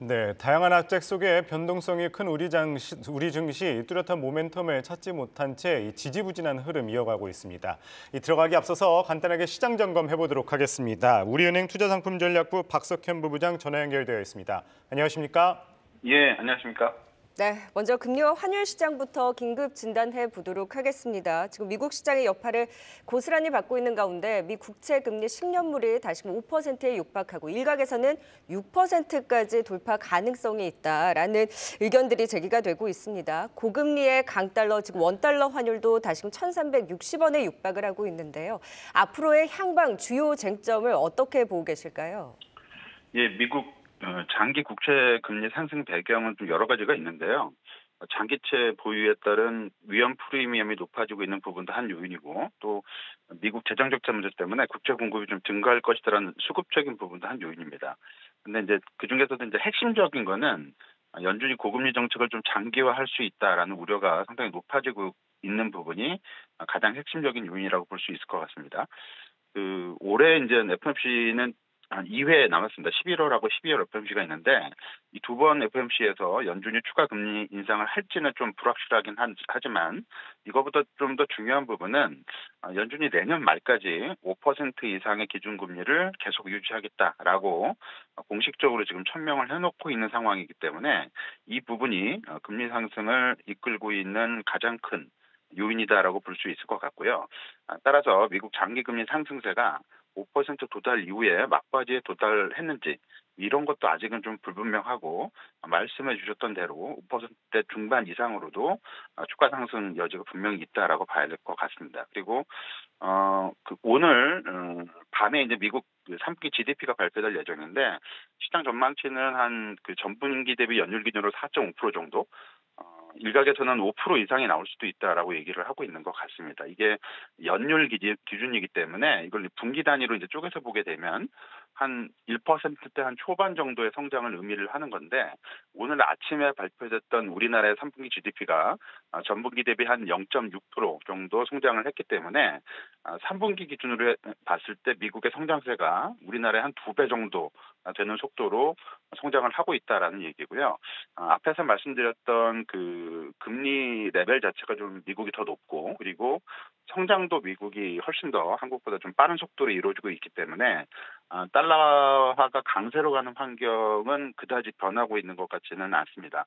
네, 다양한 악재 속에 변동성이 큰 우리 증시 뚜렷한 모멘텀을 찾지 못한 채 지지부진한 흐름 이어가고 있습니다. 들어가기 앞서서 간단하게 시장 점검해 보도록 하겠습니다. 우리은행 투자상품전략부 박석현 부부장 전화 연결되어 있습니다. 안녕하십니까? 예, 안녕하십니까? 네, 먼저 금리와 환율 시장부터 긴급 진단해 보도록 하겠습니다. 지금 미국 시장의 여파를 고스란히 받고 있는 가운데 미 국채 금리 10년물이 다시금 5%에 육박하고 일각에서는 6%까지 돌파 가능성이 있다라는 의견들이 제기가 되고 있습니다. 고금리의 강달러, 즉 원달러 환율도 다시금 1,360원에 육박을 하고 있는데요. 앞으로의 향방 주요 쟁점을 어떻게 보고 계실까요? 예, 미국 장기 국채 금리 상승 배경은 좀 여러 가지가 있는데요. 장기채 보유에 따른 위험 프리미엄이 높아지고 있는 부분도 한 요인이고, 또 미국 재정 적자 문제 때문에 국채 공급이 좀 증가할 것이라는 수급적인 부분도 한 요인입니다. 근데 이제 그 중에서도 이제 핵심적인 거는 연준이 고금리 정책을 좀 장기화할 수 있다라는 우려가 상당히 높아지고 있는 부분이 가장 핵심적인 요인이라고 볼 수 있을 것 같습니다. 올해 이제 FOMC는 한 2회 남았습니다. 11월하고 12월 FOMC가 있는데 이 두 번 FOMC에서 연준이 추가 금리 인상을 할지는 좀 불확실하긴 하지만 이거보다 좀 더 중요한 부분은 연준이 내년 말까지 5% 이상의 기준금리를 계속 유지하겠다라고 공식적으로 지금 천명을 해놓고 있는 상황이기 때문에 이 부분이 금리 상승을 이끌고 있는 가장 큰 요인이다라고 볼 수 있을 것 같고요. 따라서 미국 장기금리 상승세가 5% 도달 이후에 막바지에 도달했는지 이런 것도 아직은 좀 불분명하고 말씀해 주셨던 대로 5%대 중반 이상으로도 주가 상승 여지가 분명히 있다라고 봐야 될 것 같습니다. 그리고 오늘 밤에 이제 미국 3분기 GDP가 발표될 예정인데 시장 전망치는 한 전분기 대비 연율 기준으로 4.5% 정도 일각에서는 5% 이상이 나올 수도 있다라고 얘기를 하고 있는 것 같습니다. 이게 연율 기준이기 때문에 이걸 분기 단위로 이제 쪼개서 보게 되면 한 1%대 한 초반 정도의 성장을 의미를 하는 건데 오늘 아침에 발표됐던 우리나라의 3분기 GDP가 전분기 대비 한 0.6% 정도 성장을 했기 때문에 3분기 기준으로 봤을 때 미국의 성장세가 우리나라의 한 2배 정도 되는 속도로 성장을 하고 있다라는 얘기고요. 앞에서 말씀드렸던 금리 레벨 자체가 좀 미국이 더 높고 그리고 성장도 미국이 훨씬 더 한국보다 좀 빠른 속도로 이루어지고 있기 때문에 달러화가 강세로 가는 환경은 그다지 변하고 있는 것 같지는 않습니다.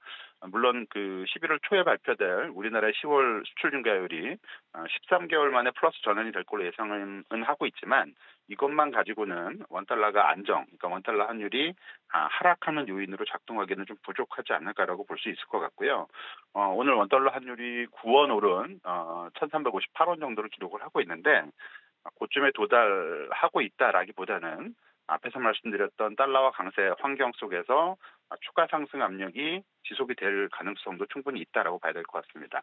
물론 11월 초에 발표될 우리나라의 10월 수출 증가율이 13개월 만에 플러스 전환이 될 걸로 예상은 하고 있지만 이것만 가지고는 원달러가 그러니까 원달러 환율이 하락하는 요인으로 작동하기는 좀 부족하지 않을까라고 볼 수 있을 것 같고요. 오늘 원달러 환율이 9원 오른 1,358원 정도를 기록을 하고 있는데 고점에 도달하고 있다라기보다는 앞에서 말씀드렸던 달러와 강세 환경 속에서 추가 상승 압력이 지속이 될 가능성도 충분히 있다라고 봐야 될 것 같습니다.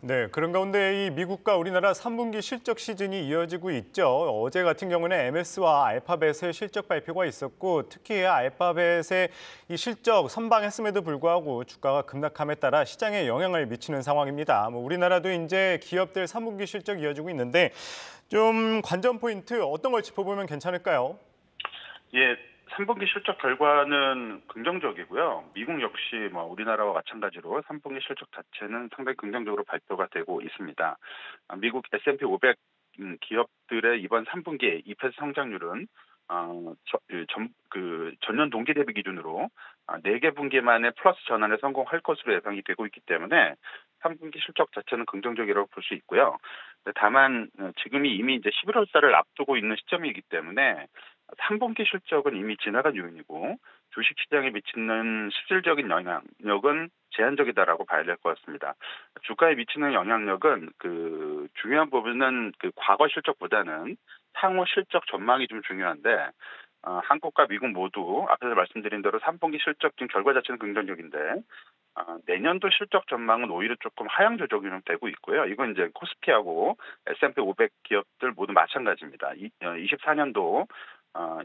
네, 그런 가운데 이 미국과 우리나라 3분기 실적 시즌이 이어지고 있죠. 어제 같은 경우는 MS와 알파벳의 실적 발표가 있었고 특히 알파벳의 이 실적 선방했음에도 불구하고 주가가 급락함에 따라 시장에 영향을 미치는 상황입니다. 우리나라도 이제 기업들 3분기 실적 이어지고 있는데 좀 관전 포인트 어떤 걸 짚어보면 괜찮을까요? 예, 3분기 실적 결과는 긍정적이고요. 미국 역시 우리나라와 마찬가지로 3분기 실적 자체는 상당히 긍정적으로 발표가 되고 있습니다. 미국 S&P 500 기업들의 이번 3분기 EPS 성장률은 전년 동기 대비 기준으로 4개 분기 만에 플러스 전환에 성공할 것으로 예상이 되고 있기 때문에 3분기 실적 자체는 긍정적이라고 볼 수 있고요. 다만 지금이 이미 이제 11월 달을 앞두고 있는 시점이기 때문에 3분기 실적은 이미 지나간 요인이고 주식시장에 미치는 실질적인 영향력은 제한적이다라고 봐야 될 것 같습니다. 주가에 미치는 영향력은 중요한 부분은 과거 실적보다는 향후 실적 전망이 좀 중요한데 한국과 미국 모두 앞에서 말씀드린 대로 3분기 실적 중 결과 자체는 긍정적인데 내년도 실적 전망은 오히려 조금 하향 조정이 좀 되고 있고요. 이건 이제 코스피하고 S&P 500 기업들 모두 마찬가지입니다. 24년도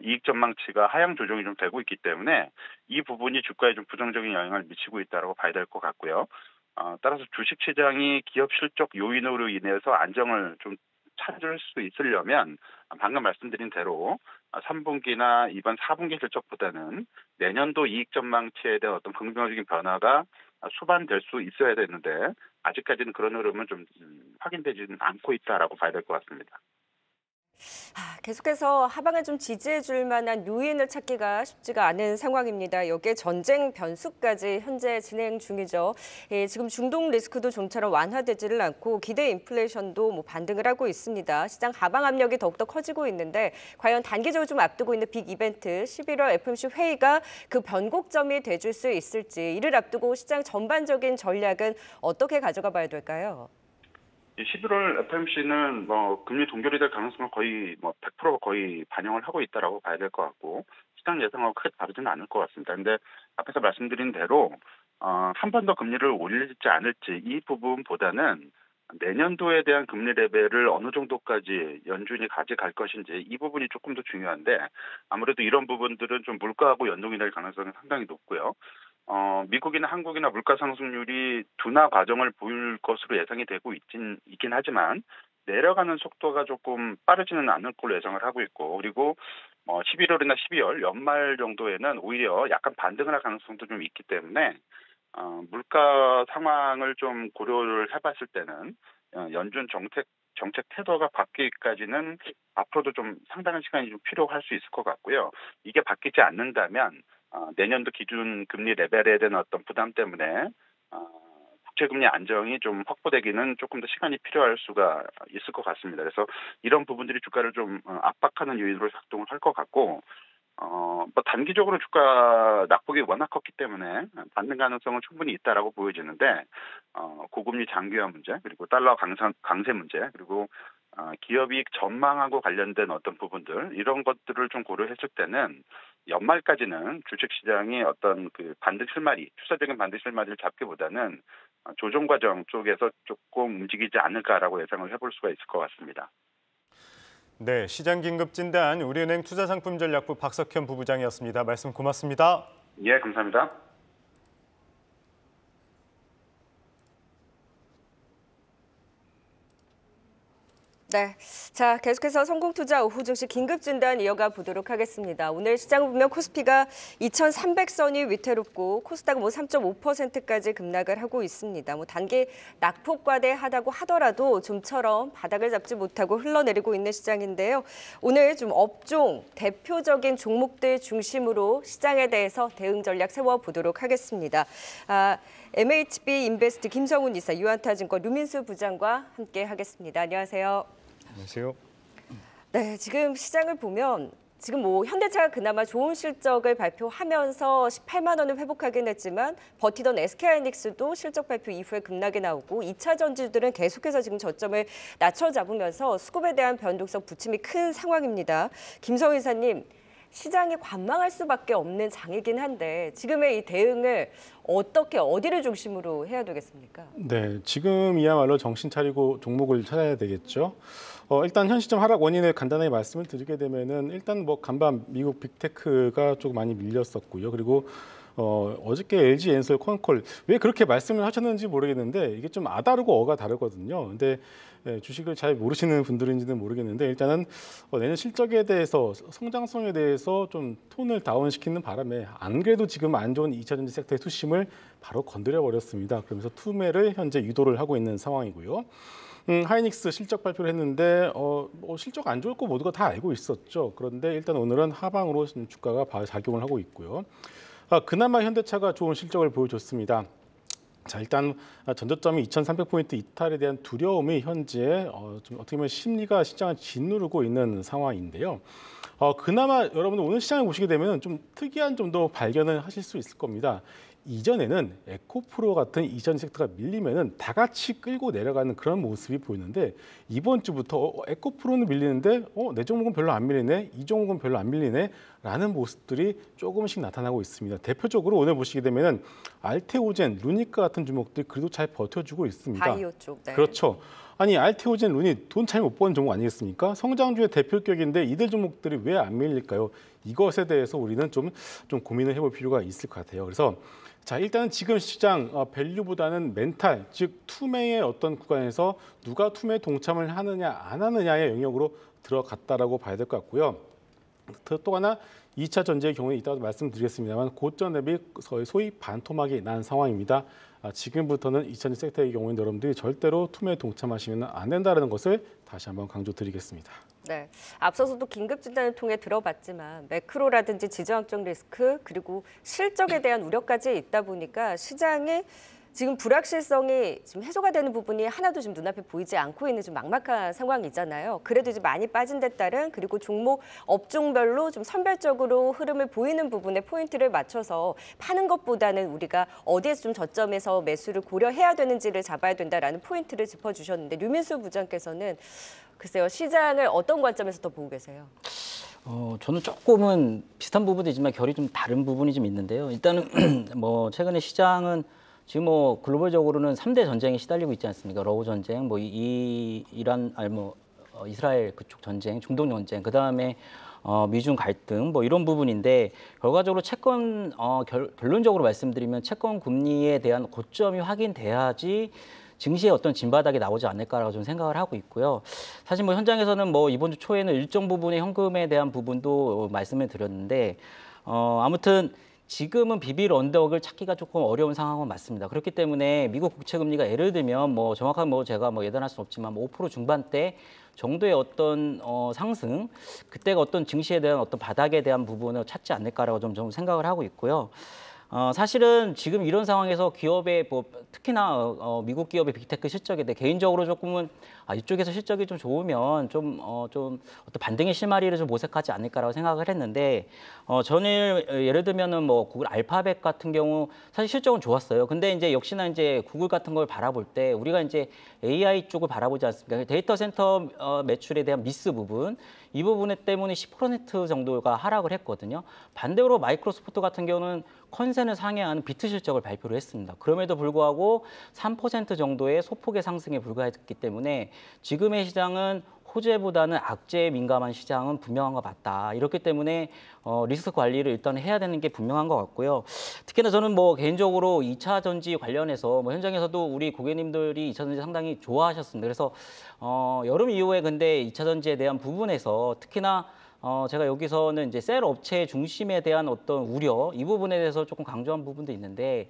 이익 전망치가 하향 조정이 좀 되고 있기 때문에 이 부분이 주가에 좀 부정적인 영향을 미치고 있다고 봐야 될 것 같고요. 따라서 주식시장이 기업 실적 요인으로 인해서 안정을 좀 찾을 수 있으려면 방금 말씀드린 대로 3분기나 이번 4분기 실적보다는 내년도 이익 전망치에 대한 어떤 긍정적인 변화가 수반될 수 있어야 되는데 아직까지는 그런 흐름은 좀 확인되지는 않고 있다라고 봐야 될 것 같습니다. 계속해서 하방을 좀 지지해 줄 만한 요인을 찾기가 쉽지가 않은 상황입니다. 여기에 전쟁 변수까지 현재 진행 중이죠. 지금 중동 리스크도 좀처럼 완화되지를 않고 기대 인플레이션도 반등을 하고 있습니다. 시장 하방 압력이 더욱더 커지고 있는데 과연 단기적으로 좀 앞두고 있는 빅 이벤트 11월 FOMC 회의가 그 변곡점이 돼줄 수 있을지 이를 앞두고 시장 전반적인 전략은 어떻게 가져가 봐야 될까요? 11월 FOMC는 금리 동결이 될 가능성을 거의 100% 거의 반영을 하고 있다라고 봐야 될 것 같고 시장 예상하고 크게 다르지는 않을 것 같습니다. 근데 앞에서 말씀드린 대로 한 번 더 금리를 올릴지 않을지 이 부분보다는 내년도에 대한 금리 레벨을 어느 정도까지 연준이 가져갈 것인지 이 부분이 조금 더 중요한데 아무래도 이런 부분들은 좀 물가하고 연동이 될 가능성이 상당히 높고요. 미국이나 한국이나 물가 상승률이 둔화 과정을 보일 것으로 예상이 되고 있긴 하지만 내려가는 속도가 조금 빠르지는 않을 걸로 예상을 하고 있고 그리고 11월이나 12월 연말 정도에는 오히려 약간 반등을 할 가능성도 좀 있기 때문에 물가 상황을 좀 고려를 해봤을 때는 연준 정책 태도가 바뀌기까지는 앞으로도 좀 상당한 시간이 좀 필요할 수 있을 것 같고요. 이게 바뀌지 않는다면 내년도 기준 금리 레벨에 대한 어떤 부담 때문에 국채금리 안정이 좀 확보되기는 조금 더 시간이 필요할 수가 있을 것 같습니다. 그래서 이런 부분들이 주가를 좀 압박하는 요인으로 작동을 할 것 같고 단기적으로 주가 낙폭이 워낙 컸기 때문에 받는 가능성은 충분히 있다라고 보여지는데 고금리 장기화 문제 그리고 달러 강세 문제 그리고 기업이익 전망하고 관련된 어떤 부분들 이런 것들을 좀 고려했을 때는 연말까지는 주식시장이 어떤 그 추세적인 반등 실마리를 잡기보다는 조정 과정 쪽에서 조금 움직이지 않을까라고 예상을 해볼 수가 있을 것 같습니다. 네, 시장 긴급 진단 우리은행 투자상품전략부 박석현 부부장이었습니다. 말씀 고맙습니다. 예, 감사합니다. 네, 자 계속해서 성공투자 오후 증시 긴급 진단 이어가 보도록 하겠습니다. 오늘 시장을 보면 코스피가 2,300선이 위태롭고 코스닥은 3.5%까지 급락을 하고 있습니다. 단기 낙폭 과대하다고 하더라도 좀처럼 바닥을 잡지 못하고 흘러내리고 있는 시장인데요. 오늘 좀 업종 대표적인 종목들 중심으로 시장에 대해서 대응 전략 세워보도록 하겠습니다. MHB 인베스트 김성훈 이사, 유한타증권 류민수 부장과 함께 하겠습니다. 안녕하세요. 안녕하세요. 네, 지금 시장을 보면 지금 현대차가 그나마 좋은 실적을 발표하면서 18만 원을 회복하긴 했지만 버티던 SK하이닉스도 실적 발표 이후에 급락이 나오고 2차 전지들은 계속해서 지금 저점을 낮춰 잡으면서 수급에 대한 변동성 부침이 큰 상황입니다. 김성훈 이사님, 시장이 관망할 수밖에 없는 장이긴 한데 지금의 이 대응을 어디를 중심으로 해야 되겠습니까? 네, 지금이야말로 정신 차리고 종목을 찾아야 되겠죠. 일단 현 시점 하락 원인을 간단하게 말씀을 드리게 되면은 일단 간밤 미국 빅테크가 조금 많이 밀렸었고요. 그리고 어저께 LG 엔솔 컨콜 왜 그렇게 말씀을 하셨는지 모르겠는데 이게 좀 아다르고 어가 다르거든요. 근데 주식을 잘 모르시는 분들인지는 모르겠는데 일단은 내년 실적에 대해서 성장성에 대해서 좀 톤을 다운시키는 바람에 안 그래도 지금 안 좋은 2차전지 섹터의 투심을 바로 건드려 버렸습니다. 그러면서 투매를 현재 유도를 하고 있는 상황이고요. 하이닉스 실적 발표를 했는데 실적 안 좋을 거 모두가 다 알고 있었죠. 그런데 일단 오늘은 하방으로 주가가 작용을 하고 있고요. 그나마 현대차가 좋은 실적을 보여줬습니다. 자, 일단 전저점이 2,300포인트 이탈에 대한 두려움이 현재 좀 어떻게 보면 심리가 시장을 짓누르고 있는 상황인데요. 그나마 여러분들 오늘 시장을 보시게 되면 좀 특이한 점도 발견을 하실 수 있을 겁니다. 이전에는 에코프로 같은 이전 섹터가 밀리면은 다 같이 끌고 내려가는 그런 모습이 보이는데 이번 주부터 에코프로는 밀리는데 내 종목은 별로 안 밀리네, 이 종목은 별로 안 밀리네 라는 모습들이 조금씩 나타나고 있습니다. 대표적으로 오늘 보시게 되면은 알테오젠, 루니카 같은 종목들이 그래도 잘 버텨주고 있습니다. 바이오 쪽. 네. 그렇죠. 아니 알테오젠, 루니 돈 잘 못 버는 종목 아니겠습니까? 성장주의 대표격인데 이들 종목들이 왜 안 밀릴까요? 이것에 대해서 우리는 좀 고민을 해볼 필요가 있을 것 같아요. 그래서 자, 일단은 지금 시장 밸류보다는 멘탈, 즉 투매의 어떤 구간에서 누가 투매 동참을 하느냐 안 하느냐의 영역으로 들어갔다라고 봐야 될 것 같고요. 또 하나 2차 전지의 경우에 이따도 말씀드리겠습니다만 고점 대비 소위 반토막이 난 상황입니다. 지금부터는 2차 전지 섹터의 경우에는 여러분들이 절대로 투매에 동참하시면 안 된다는 것을 다시 한번 강조드리겠습니다. 네, 앞서서도 긴급 진단을 통해 들어봤지만 매크로라든지 지정학적 리스크 그리고 실적에 대한 우려까지 있다 보니까 시장이 지금 불확실성이 지금 해소가 되는 부분이 하나도 지금 눈앞에 보이지 않고 있는 좀 막막한 상황이잖아요. 그래도 이제 많이 빠진 데 따른 그리고 종목 업종별로 좀 선별적으로 흐름을 보이는 부분에 포인트를 맞춰서 파는 것보다는 우리가 어디에서 좀 저점에서 매수를 고려해야 되는지를 잡아야 된다라는 포인트를 짚어주셨는데 류민수 부장께서는 글쎄요, 시장을 어떤 관점에서 더 보고 계세요? 저는 조금은 비슷한 부분도 있지만 결이 좀 다른 부분이 좀 있는데요. 일단은 뭐 최근에 시장은 지금 뭐 글로벌적으로는 3대 전쟁에 시달리고 있지 않습니까? 러우 전쟁, 뭐 이스라엘 그쪽 전쟁, 중동 전쟁, 그 다음에 미중 갈등 뭐 이런 부분인데 결과적으로 채권 결론적으로 말씀드리면 채권 금리에 대한 고점이 확인돼야지 증시에 어떤 진바닥이 나오지 않을까라고 좀 생각을 하고 있고요. 사실 뭐 현장에서는 뭐 이번 주 초에는 일정 부분의 현금에 대한 부분도 말씀을 드렸는데 아무튼 지금은 비빌 언덕을 찾기가 조금 어려운 상황은 맞습니다. 그렇기 때문에 미국 국채 금리가 예를 들면 뭐 정확한 뭐 제가 뭐 예단할 수는 없지만 5% 중반대 정도의 어떤 상승, 그때가 어떤 증시에 대한 어떤 바닥에 대한 부분을 찾지 않을까라고 좀 생각을 하고 있고요. 사실은 지금 이런 상황에서 기업의 뭐 특히나 미국 기업의 빅테크 실적에 대해 개인적으로 조금은 이쪽에서 실적이 좀 좋으면 좀 어떤 반등의 실마리를 좀 모색하지 않을까라고 생각을 했는데 저는 예를 들면은 뭐 구글 알파벳 같은 경우 사실 실적은 좋았어요. 근데 이제 역시나 이제 구글 같은 걸 바라볼 때 우리가 이제 AI 쪽을 바라보지 않습니까? 데이터 센터 매출에 대한 미스 부분 이 부분 때문에 10% 정도가 하락을 했거든요. 반대로 마이크로소프트 같은 경우는 컨센을 상회하는 비트 실적을 발표를 했습니다. 그럼에도 불구하고 3% 정도의 소폭의 상승에 불과했기 때문에 지금의 시장은 호재보다는 악재에 민감한 시장은 분명한 것 같다. 이렇기 때문에 리스크 관리를 일단 해야 되는 게 분명한 것 같고요. 특히나 저는 뭐 개인적으로 2차 전지 관련해서 뭐 현장에서도 우리 고객님들이 2차 전지 상당히 좋아하셨습니다. 그래서 여름 이후에 근데 2차 전지에 대한 부분에서 특히나 제가 여기서는 이제 셀 업체 중심에 대한 어떤 우려 이 부분에 대해서 조금 강조한 부분도 있는데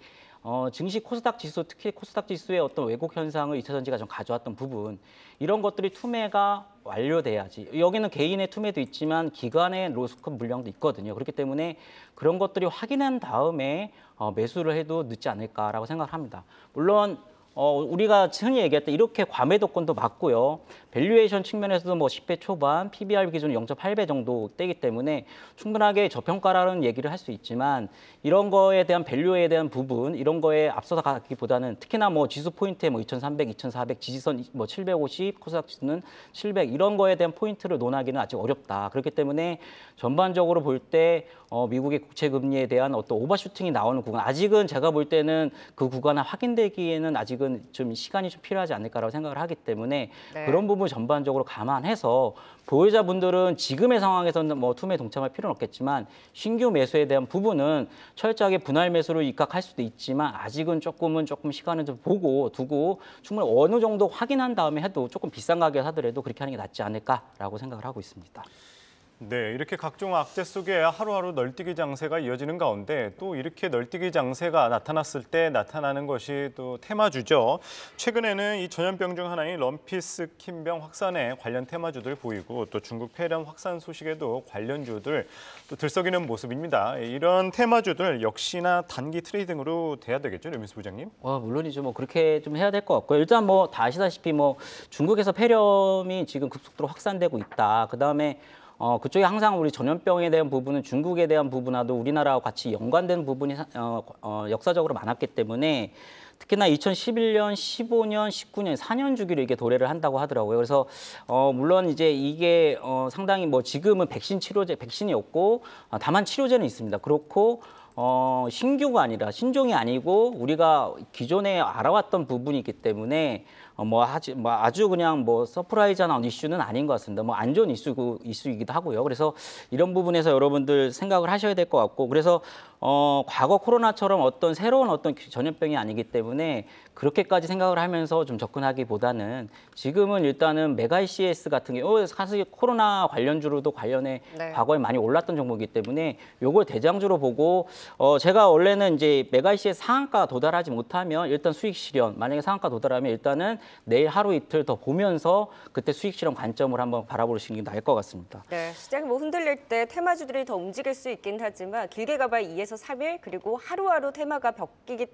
증시 코스닥 지수, 특히 코스닥 지수의 어떤 왜곡 현상을 2차 전지가 좀 가져왔던 부분 이런 것들이 투매가 완료돼야지. 여기는 개인의 투매도 있지만 기관의 로스컵 물량도 있거든요. 그렇기 때문에 그런 것들이 확인한 다음에 매수를 해도 늦지 않을까라고 생각을 합니다. 물론 우리가 흔히 얘기했던 이렇게 과매도권도 맞고요. 밸류에이션 측면에서도 뭐 10배 초반, PBR 기준 0.8배 정도 되기 때문에 충분하게 저평가라는 얘기를 할 수 있지만 이런 거에 대한 밸류에 대한 부분, 이런 거에 앞서서 가기보다는 특히나 뭐 지수 포인트에 뭐 2300, 2400, 지지선 뭐 750, 코스닥 지수는 700 이런 거에 대한 포인트를 논하기는 아직 어렵다. 그렇기 때문에 전반적으로 볼 때 미국의 국채 금리에 대한 어떤 오버슈팅이 나오는 구간, 아직은 제가 볼 때는 그 구간을 확인되기에는 아직은 좀 시간이 좀 필요하지 않을까라고 생각을 하기 때문에 네. 그런 부분 전반적으로 감안해서 보유자분들은 지금의 상황에서는 뭐 투매에 동참할 필요는 없겠지만 신규 매수에 대한 부분은 철저하게 분할 매수를 입각할 수도 있지만 아직은 조금 시간을 좀 보고 두고 충분히 어느 정도 확인한 다음에 해도 조금 비싼 가격에 사더라도 그렇게 하는 게 낫지 않을까라고 생각을 하고 있습니다. 네, 이렇게 각종 악재 속에 하루하루 널뛰기 장세가 이어지는 가운데 또 이렇게 널뛰기 장세가 나타났을 때 나타나는 것이 또 테마주죠. 최근에는 이 전염병 중 하나인 럼피스 킴병 확산에 관련 테마주들 보이고 또 중국 폐렴 확산 소식에도 관련주들 또 들썩이는 모습입니다. 이런 테마주들 역시나 단기 트레이딩으로 돼야 되겠죠, 류민수 부장님? 물론이죠. 뭐 그렇게 좀 해야 될 것 같고요. 일단 뭐 다 아시다시피 뭐 중국에서 폐렴이 지금 급속도로 확산되고 있다. 그다음에 그쪽에 항상 우리 전염병에 대한 부분은 중국에 대한 부분하고 우리나라와 같이 연관된 부분이 역사적으로 많았기 때문에 특히나 2011년, 15년, 19년, 4년 주기로 이게 도래를 한다고 하더라고요. 그래서 물론 이제 이게 상당히 뭐 지금은 백신이 없고 다만 치료제는 있습니다. 그렇고 신규가 아니라 신종이 아니고 우리가 기존에 알아왔던 부분이 있기 때문에 아주 그냥 뭐 서프라이즈한 이슈는 아닌 것 같습니다. 뭐 안 좋은 이슈이기도 하고요. 그래서 이런 부분에서 여러분들 생각을 하셔야 될 것 같고, 그래서 과거 코로나처럼 어떤 새로운 어떤 전염병이 아니기 때문에 그렇게까지 생각을 하면서 좀 접근하기보다는 지금은 일단은 메가 ECS 같은 경우 사실 코로나 관련주로도 관련해 네. 과거에 많이 올랐던 종목이기 때문에 요걸 대장주로 보고 제가 원래는 이제 메가 ECS 상한가 도달하지 못하면 일단 수익 실현, 만약에 상한가 도달하면 일단은 내일 하루 이틀 더 보면서 그때 수익 실현 관점을 한번 바라보시는 게 나을 것 같습니다. 네, 시장이 뭐 흔들릴 때 테마주들이 더 움직일 수 있긴 하지만 길게 가봐야 2에서 3일 그리고 하루하루 테마가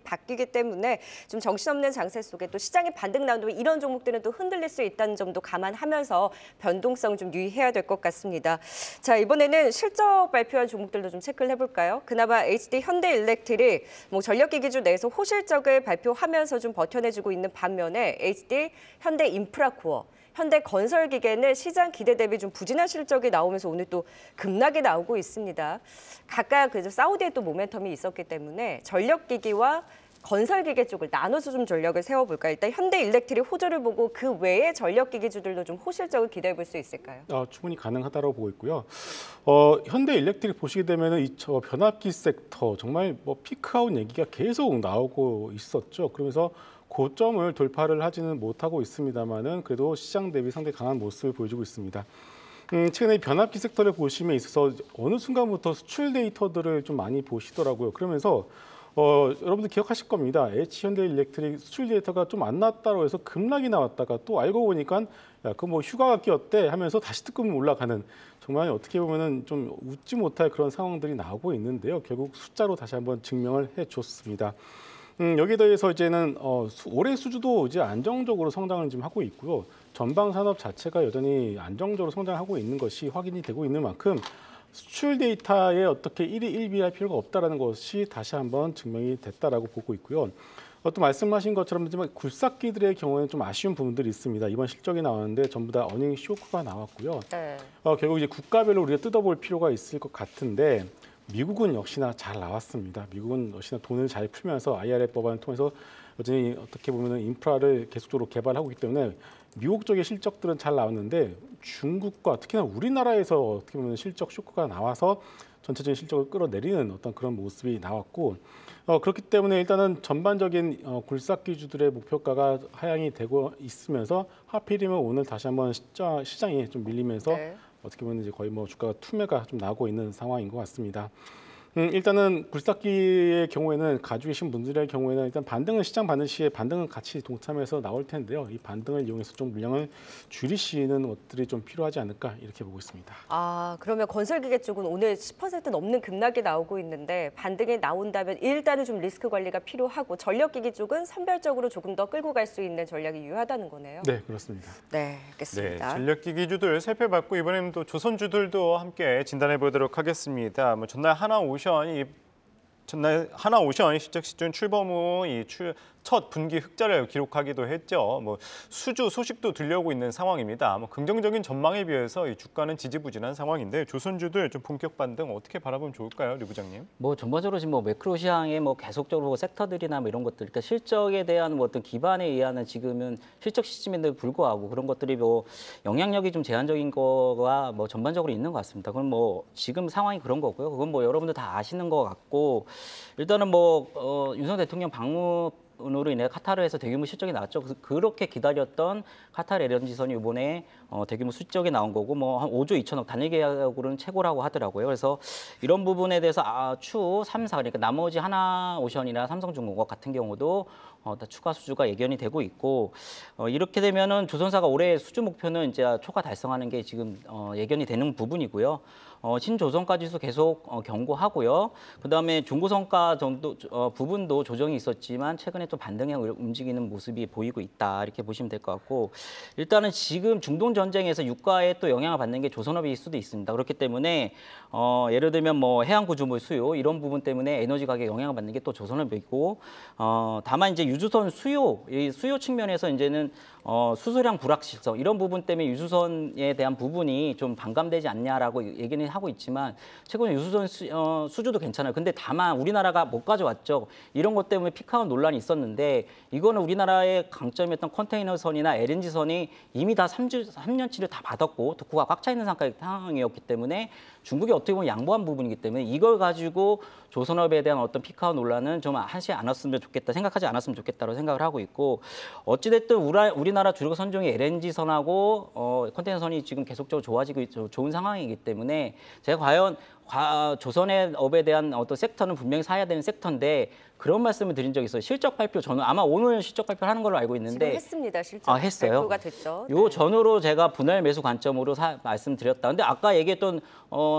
바뀌기 때문에 좀 정신없는 장세 속에 또 시장이 반등 나오면 이런 종목들은 또 흔들릴 수 있다는 점도 감안하면서 변동성 좀 유의해야 될 것 같습니다. 자, 이번에는 실적 발표한 종목들도 좀 체크를 해볼까요? 그나마 HD 현대일렉트릭 뭐 전력기기주 내에서 호실적을 발표하면서 좀 버텨내주고 있는 반면에 HD 현대인프라코어 현대건설기계는 시장 기대 대비 좀 부진한 실적이 나오면서 오늘 또 급락이 나오고 있습니다. 각각 그 사우디에 또 모멘텀이 있었기 때문에 전력기기와 건설기계 쪽을 나눠서 좀 전략을 세워볼까요? 일단 현대일렉트릭 호조를 보고 그 외의 전력기기주들도 좀 호실적을 기대해볼 수 있을까요? 충분히 가능하다고 보고 있고요. 현대일렉트릭 보시게 되면은 이 변압기 섹터 정말 뭐 피크아웃 얘기가 계속 나오고 있었죠. 그러면서 고점을 돌파를 하지는 못하고 있습니다만은 그래도 시장 대비 상당히 강한 모습을 보여주고 있습니다. 최근에 변압기 섹터를 보심에 있어서 어느 순간부터 수출 데이터들을 좀 많이 보시더라고요. 그러면서 여러분들 기억하실 겁니다. H현대일렉트릭 수출 데이터가 좀 안 나왔다고 해서 급락이 나왔다가 또 알고 보니까 그 뭐 휴가가 끼었대 하면서 다시 뜨끔 올라가는 정말 어떻게 보면은 좀 웃지 못할 그런 상황들이 나오고 있는데요. 결국 숫자로 다시 한번 증명을 해줬습니다. 여기에 대해서 이제는 올해 수주도 이제 안정적으로 성장을 지금 하고 있고요. 전방 산업 자체가 여전히 안정적으로 성장하고 있는 것이 확인이 되고 있는 만큼 수출 데이터에 어떻게 일희일비할 필요가 없다라는 것이 다시 한번 증명이 됐다라고 보고 있고요. 또 말씀하신 것처럼 굴삭기들의 경우에는 좀 아쉬운 부분들이 있습니다. 이번 실적이 나왔는데 전부 다 어닝 쇼크가 나왔고요. 네. 결국 이제 국가별로 우리가 뜯어볼 필요가 있을 것 같은데 미국은 역시나 잘 나왔습니다. 미국은 역시나 돈을 잘 풀면서 IRA 법안을 통해서 여전히 어떻게 보면 인프라를 계속적으로 개발하고 있기 때문에 미국 쪽의 실적들은 잘 나왔는데 중국과 특히나 우리나라에서 어떻게 보면 실적 쇼크가 나와서 전체적인 실적을 끌어내리는 어떤 그런 모습이 나왔고 그렇기 때문에 일단은 전반적인 굴삭기주들의 목표가가 하향이 되고 있으면서 하필이면 오늘 다시 한번 시장이 좀 밀리면서 네. 어떻게 보면 이제 거의 뭐 주가가 투매가 좀 나오고 있는 상황인 것 같습니다. 일단은 굴삭기의 경우에는 가지고 계신 분들의 경우에는 일단 반등은 시장 반등 시에 반등은 같이 동참해서 나올 텐데요. 이 반등을 이용해서 좀 물량을 줄이시는 것들이 좀 필요하지 않을까 이렇게 보고 있습니다. 아, 그러면 건설기계 쪽은 오늘 10% 넘는 급락이 나오고 있는데 반등이 나온다면 일단은 좀 리스크 관리가 필요하고 전력기기 쪽은 선별적으로 조금 더 끌고 갈 수 있는 전략이 유효하다는 거네요. 네, 그렇습니다. 네, 알겠습니다. 전력기기주들 살펴봤고 이번에는 또 조선주들도 함께 진단해 보도록 하겠습니다. 전날 하나오션 실적 시즌 출범 후 첫 분기 흑자를 기록하기도 했죠. 수주 소식도 들려오고 있는 상황입니다. 긍정적인 전망에 비해서 이 주가는 지지부진한 상황인데 조선주들 좀 본격 반등 어떻게 바라보면 좋을까요, 류 부장님? 전반적으로 지금 매크로 시장에 계속적으로 섹터들이나 이런 것들, 그러니까 실적에 대한 어떤 기반에 의한 지금은 실적 시즌임에도 불구하고 그런 것들이 영향력이 좀 제한적인 거가 전반적으로 있는 것 같습니다. 그건 지금 상황이 그런 거고요. 그건 여러분들 다 아시는 것 같고 일단은 윤석열 대통령 방문으로 인해 카타르에서 대규모 실적이 나왔죠. 그렇게 기다렸던 카타르 LNG선이 이번에 대규모 실적이 나온 거고 한 5조 2천억 단일 계약으로는 최고라고 하더라고요. 그래서 이런 부분에 대해서 추후 3, 4 그러니까 나머지 하나오션이나 삼성중공업 같은 경우도 다 추가 수주가 예견이 되고 있고 이렇게 되면은 조선사가 올해 수주 목표는 이제 초과 달성하는 게 지금 예견이 되는 부분이고요. 신조선가 지수 계속 경고하고요. 그다음에 중고성가 정도 부분도 조정이 있었지만 최근에 또 반등에 움직이는 모습이 보이고 있다 이렇게 보시면 될 것 같고 일단은 지금 중동 전쟁에서 유가에 또 영향을 받는 게 조선업일 수도 있습니다. 그렇기 때문에 예를 들면 해양 구조물 수요 이런 부분 때문에 에너지 가격에 영향을 받는 게 또 조선업이고 다만 이제 유주선 이 수요 측면에서 이제는 수소량 불확실성 이런 부분 때문에 유주선에 대한 부분이 좀 반감되지 않냐라고 얘기는 하고 있지만 최근 유수선 수주도 괜찮아요. 근데 다만 우리나라가 못 가져왔죠. 이런 것 때문에 피크아웃 논란이 있었는데 이거는 우리나라의 강점이었던 컨테이너선이나 LNG선이 이미 다 3년치를 다 받았고 독후가 꽉 차 있는 상황이었기 때문에 중국이 어떻게 보면 양보한 부분이기 때문에 이걸 가지고 조선업에 대한 어떤 피크아웃 논란은 좀 하지 않았으면 좋겠다, 생각하지 않았으면 좋겠다고 생각을 하고 있고 어찌됐든 우리나라 주력 선종이 LNG선하고 컨테이너선이 지금 계속적으로 좋아지고 좋은 상황이기 때문에 제가 과연 조선의 업에 대한 어떤 섹터는 분명히 사야 되는 섹터인데 그런 말씀을 드린 적이 있어요. 실적 발표 저는 아마 오늘 실적 발표를 하는 걸로 알고 있는데 지금 했습니다. 실적 했어요? 발표가 됐죠. 요 전후로 제가 분할 매수 관점으로 말씀드렸다. 근데 아까 얘기했던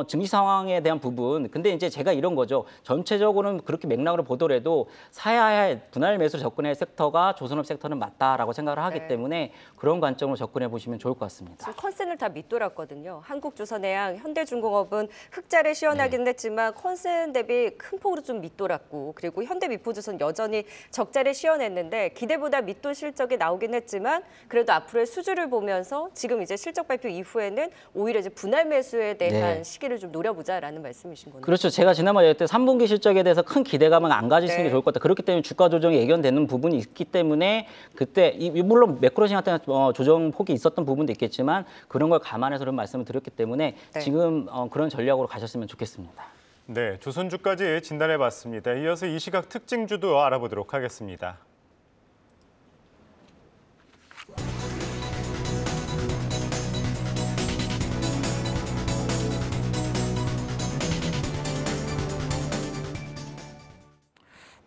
증시 상황에 대한 부분, 근데 이제 제가 이런 거죠. 전체적으로는 그렇게 맥락으로 보더라도 사야 할 분할 매수 접근할 섹터가 조선업 섹터는 맞다라고 생각을 하기 네. 때문에 그런 관점으로 접근해 보시면 좋을 것 같습니다. 지금 컨센을 다 밑돌았거든요. 한국조선해양, 현대중공업은 흑자를 시현하긴 했지만 컨센 대비 큰 폭으로 좀 밑돌았고 그리고 현대미포조선 여전히 적자를 시현했는데 기대보다 밑돈 실적이 나오긴 했지만 그래도 앞으로의 수주를 보면서 지금 이제 실적 발표 이후에는 오히려 이제 분할 매수에 대한 네. 시기를 좀 노려보자라는 말씀이신 거네요. 그렇죠. 제가 지난번에 얘기했을 때 3분기 실적에 대해서 큰 기대감은 안 가지시는 게 네. 좋을 것 같아요. 그렇기 때문에 주가 조정이 예견되는 부분이 있기 때문에 그때 물론 매크로싱한테 조정 폭이 있었던 부분도 있겠지만 그런 걸 감안해서 그런 말씀을 드렸기 때문에 네. 지금 그런 전략으로 가셨으면 좋겠습니다. 네, 조선주까지 진단해봤습니다. 이어서 이 시각 특징주도 알아보도록 하겠습니다.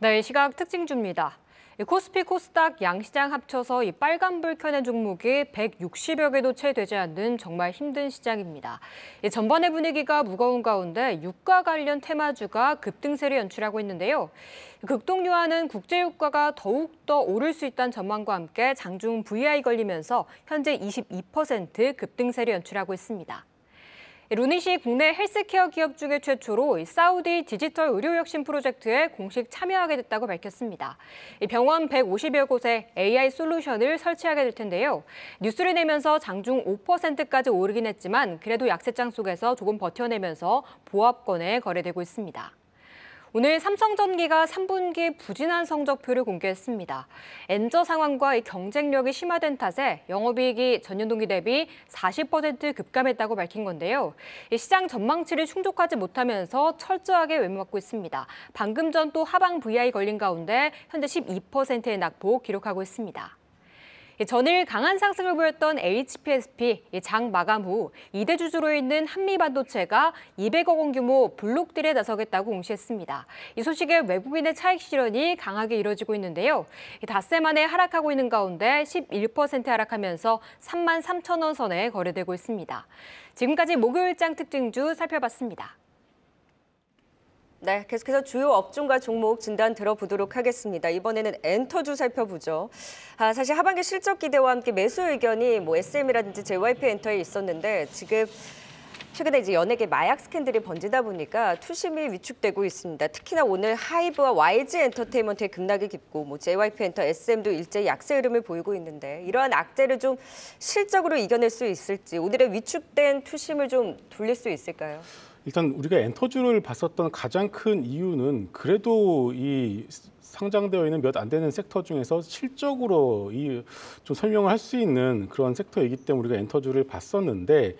네, 이 시각 특징주입니다. 코스피, 코스닥 양시장 합쳐서 이 빨간불 켜낸 종목이 160여 개도 채 되지 않는 정말 힘든 시장입니다. 전반의 분위기가 무거운 가운데 유가 관련 테마주가 급등세를 연출하고 있는데요. 극동유화는 국제유가가 더욱더 오를 수 있다는 전망과 함께 장중 VI 걸리면서 현재 22% 급등세를 연출하고 있습니다. 루닛이 국내 헬스케어 기업 중에 최초로 사우디 디지털 의료혁신 프로젝트에 공식 참여하게 됐다고 밝혔습니다. 병원 150여 곳에 AI 솔루션을 설치하게 될 텐데요. 뉴스를 내면서 장중 5%까지 오르긴 했지만 그래도 약세장 속에서 조금 버텨내면서 보합권에 거래되고 있습니다. 오늘 삼성전기가 3분기 부진한 성적표를 공개했습니다. 엔저 상황과 이 경쟁력이 심화된 탓에 영업이익이 전년 동기 대비 40% 급감했다고 밝힌 건데요. 이 시장 전망치를 충족하지 못하면서 철저하게 외면받고 있습니다. 방금 전 또 하방 VI 걸린 가운데 현재 12%의 낙폭 기록하고 있습니다. 전일 강한 상승을 보였던 HPSP 장 마감 후 2대 주주로 있는 한미반도체가 200억 원 규모 블록딜에 나서겠다고 공시했습니다. 이 소식에 외국인의 차익 실현이 강하게 이뤄지고 있는데요. 닷새 만에 하락하고 있는 가운데 11% 하락하면서 33,000원 선에 거래되고 있습니다. 지금까지 목요일장 특징주 살펴봤습니다. 네, 계속해서 주요 업종과 종목 진단 들어보도록 하겠습니다. 이번에는 엔터주 살펴보죠. 사실 하반기 실적 기대와 함께 매수 의견이 SM이라든지 JYP엔터에 있었는데 지금 최근에 이제 연예계 마약 스캔들이 번지다 보니까 투심이 위축되고 있습니다. 특히나 오늘 하이브와 YG엔터테인먼트의 급락이 깊고 JYP엔터, SM도 일제히 약세 흐름을 보이고 있는데 이러한 악재를 좀 실적으로 이겨낼 수 있을지 오늘의 위축된 투심을 좀 돌릴 수 있을까요? 일단 우리가 엔터주를 봤었던 가장 큰 이유는 그래도 이 상장되어 있는 몇 안 되는 섹터 중에서 실적으로 좀 설명을 할 수 있는 그런 섹터이기 때문에 우리가 엔터주를 봤었는데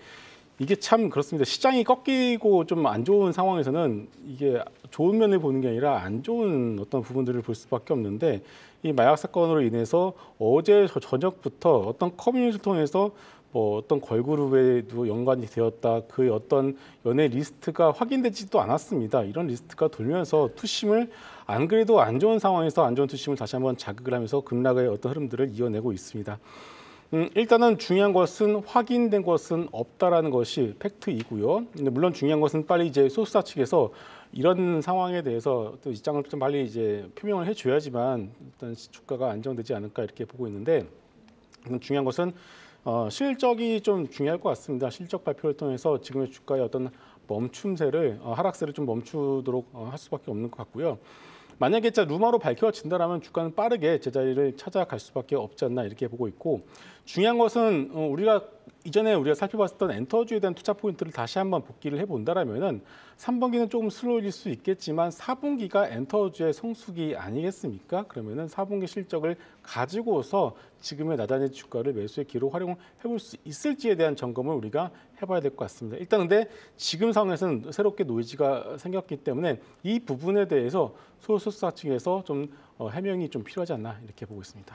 이게 참 그렇습니다. 시장이 꺾이고 좀 안 좋은 상황에서는 이게 좋은 면을 보는 게 아니라 안 좋은 어떤 부분들을 볼 수밖에 없는데 이 마약 사건으로 인해서 어제 저녁부터 어떤 커뮤니티를 통해서 어떤 걸그룹에도 연관이 되었다. 그 어떤 연예 리스트가 확인되지도 않았습니다. 이런 리스트가 돌면서 투심을 안 그래도 안 좋은 상황에서 안 좋은 투심을 다시 한번 자극을 하면서 급락의 어떤 흐름들을 이어내고 있습니다. 일단은 중요한 것은 확인된 것은 없다라는 것이 팩트이고요. 물론 중요한 것은 빨리 이제 소수사 측에서 이런 상황에 대해서 또 입장을 좀 빨리 이제 표명을 해줘야지만 일단 주가가 안정되지 않을까 이렇게 보고 있는데 중요한 것은 실적이 좀 중요할 것 같습니다. 실적 발표를 통해서 지금의 주가의 어떤 멈춤세를 하락세를 좀 멈추도록 할 수밖에 없는 것 같고요. 만약에 진짜 루머로 밝혀진다라면 주가는 빠르게 제자리를 찾아갈 수밖에 없지 않나 이렇게 보고 있고 중요한 것은 우리가 살펴봤었던 엔터주에 대한 투자 포인트를 다시 한번 복기를 해본다라면은 3분기는 조금 슬로우일 수 있겠지만 4분기가 엔터주의 성수기 아니겠습니까? 그러면은 4분기 실적을 가지고서 지금의 나단의 주가를 매수의 기로 활용해볼 수 있을지에 대한 점검을 우리가 해봐야 될 것 같습니다. 일단 근데 지금 상황에서는 새롭게 노이즈가 생겼기 때문에 이 부분에 대해서 소수사 측에서 좀 해명이 좀 필요하지 않나 이렇게 보고 있습니다.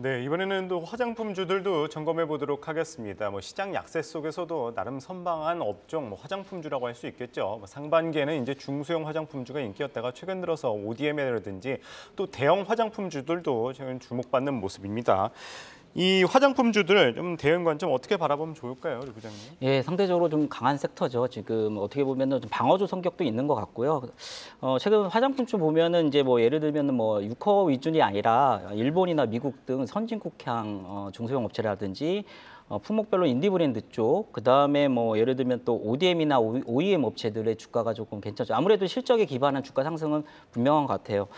네, 이번에는 또 화장품주들도 점검해 보도록 하겠습니다. 시장 약세 속에서도 나름 선방한 업종, 화장품주라고 할 수 있겠죠. 상반기에는 이제 중소형 화장품주가 인기였다가 최근 들어서 ODM이라든지 또 대형 화장품주들도 최근 주목받는 모습입니다. 이 화장품주들 좀 대응 관점 어떻게 바라보면 좋을까요, 류 부장님? 예, 상대적으로 좀 강한 섹터죠. 지금 어떻게 보면은 좀 방어주 성격도 있는 것 같고요. 최근 화장품주 보면은 이제 예를 들면은 유커 위준이 아니라 일본이나 미국 등 선진국향 중소형 업체라든지 품목별로 인디 브랜드 쪽, 그 다음에 예를 들면 또 ODM이나 OEM 업체들의 주가가 조금 괜찮죠. 아무래도 실적에 기반한 주가 상승은 분명한 것 같아요.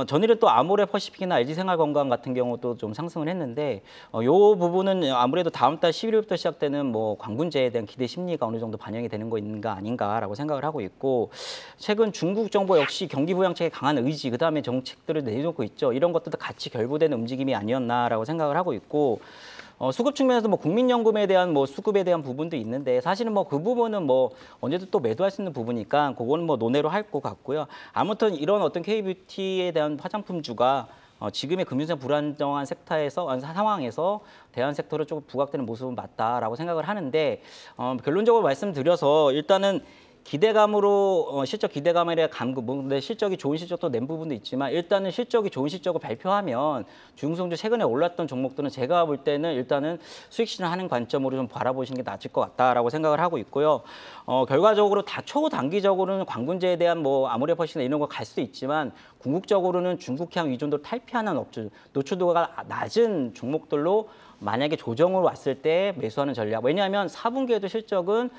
전일은 또 아모레 퍼시픽이나 LG생활건강 같은 경우도 좀 상승을 했는데, 요 부분은 아무래도 다음 달 11일부터 시작되는 광군제에 대한 기대 심리가 어느 정도 반영이 되는 거 있는가 아닌가라고 생각을 하고 있고, 최근 중국 정부 역시 경기 부양책에 강한 의지, 그 다음에 정책들을 내놓고 있죠. 이런 것들도 같이 결부되는 움직임이 아니었나라고 생각을 하고 있고. 수급 측면에서 국민연금에 대한 수급에 대한 부분도 있는데 사실은 그 부분은 언제든 또 매도할 수 있는 부분이니까 그거는 논외로 할 것 같고요. 아무튼 이런 어떤 K뷰티에 대한 화장품주가 지금의 금융상 불안정한 상황에서 대한 섹터로 조금 부각되는 모습은 맞다라고 생각을 하는데 결론적으로 말씀드려서 일단은 기대감으로 실적 기대감에 감금, 근데 실적이 좋은 실적도 낸 부분도 있지만 일단은 실적이 좋은 실적을 발표하면 중성주 최근에 올랐던 종목들은 제가 볼 때는 일단은 수익 실현하는 관점으로 좀 바라보시는 게 낫을 것 같다라고 생각을 하고 있고요. 결과적으로 초단기적으로는 광군제에 대한 아모레 퍼시나 이런 거 갈 수 있지만 궁극적으로는 중국향 위주로 탈피하는 업종, 노출도가 낮은 종목들로 만약에 조정으로 왔을 때 매수하는 전략. 왜냐하면 4분기에도 실적은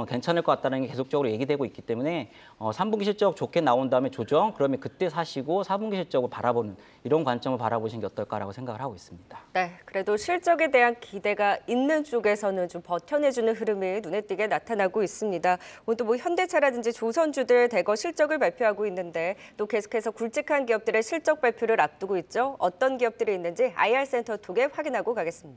괜찮을 것 같다는 게 계속적으로 얘기되고 있기 때문에 3분기 실적 좋게 나온 다음에 조정, 그러면 그때 사시고 4분기 실적을 바라보는 이런 관점을 바라보시는 게 어떨까라고 생각을 하고 있습니다. 네, 그래도 실적에 대한 기대가 있는 쪽에서는 좀 버텨내주는 흐름이 눈에 띄게 나타나고 있습니다. 오늘 또 현대차라든지 조선주들 대거 실적을 발표하고 있는데 또 계속해서 굵직한 기업들의 실적 발표를 앞두고 있죠. 어떤 기업들이 있는지 IR센터 통해 확인하고 가겠습니다.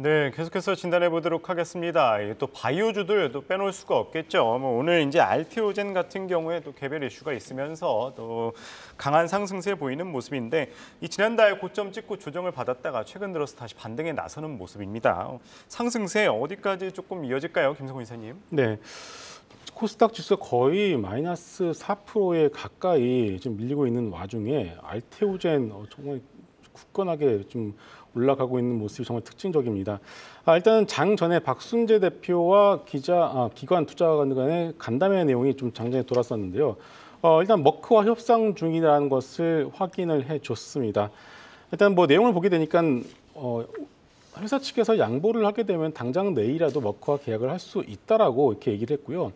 네, 계속해서 진단해 보도록 하겠습니다. 또 바이오주들 또 빼놓을 수가 없겠죠. 오늘 이제 알티오젠 같은 경우에 또 개별 이슈가 있으면서 또 강한 상승세 보이는 모습인데 이 지난달 고점 찍고 조정을 받았다가 최근 들어서 다시 반등에 나서는 모습입니다. 상승세 어디까지 조금 이어질까요, 김성훈 이사님? 네. 코스닥 지수가 거의 마이너스 4%에 가까이 좀 밀리고 있는 와중에 알테오젠 정말 굳건하게 좀 올라가고 있는 모습이 정말 특징적입니다. 일단은 장 전에 박순재 대표와 기관 투자관 간의 간담회 내용이 좀 장전에 돌았었는데요. 일단 머크와 협상 중이라는 것을 확인을 해줬습니다. 일단 내용을 보게 되니까 회사 측에서 양보를 하게 되면 당장 내일이라도 머크와 계약을 할 수 있다라고 이렇게 얘기를 했고요.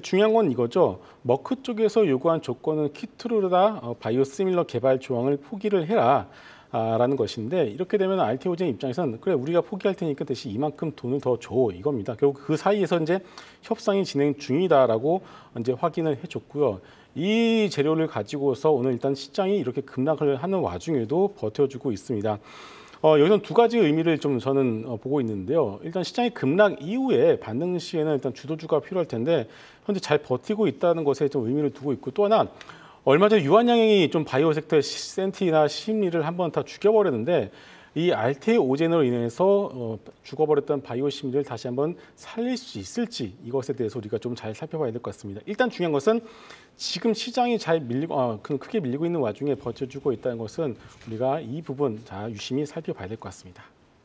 중요한 건 이거죠. 머크 쪽에서 요구한 조건은 키트루다 바이오시밀러 개발 조항을 포기를 해라. 라는 것인데 이렇게 되면 알테오젠 입장에서는 그래 우리가 포기할 테니까 대신 이만큼 돈을 더 줘 이겁니다. 결국 그 사이에서 이제 협상이 진행 중이다라고 이제 확인을 해줬고요. 이 재료를 가지고서 오늘 일단 시장이 이렇게 급락을 하는 와중에도 버텨주고 있습니다. 여기서는 두 가지 의미를 좀 저는 보고 있는데요. 일단 시장이 급락 이후에 반등 시에는 일단 주도주가 필요할 텐데 현재 잘 버티고 있다는 것에 좀 의미를 두고 있고 또 하나. 얼마 전에 유한양행이 좀 바이오 섹터의 센티나 심리를 한번 다 죽여버렸는데 이 알테오젠으로 인해서 죽어버렸던 바이오 심리를 다시 한번 살릴 수 있을지 이것에 대해서 우리가 좀 잘 살펴봐야 될 것 같습니다. 일단 중요한 것은 지금 시장이 잘 밀리고 크게 밀리고 있는 와중에 버텨주고 있다는 것은 우리가 이 부분 유심히 살펴봐야 될 것 같습니다.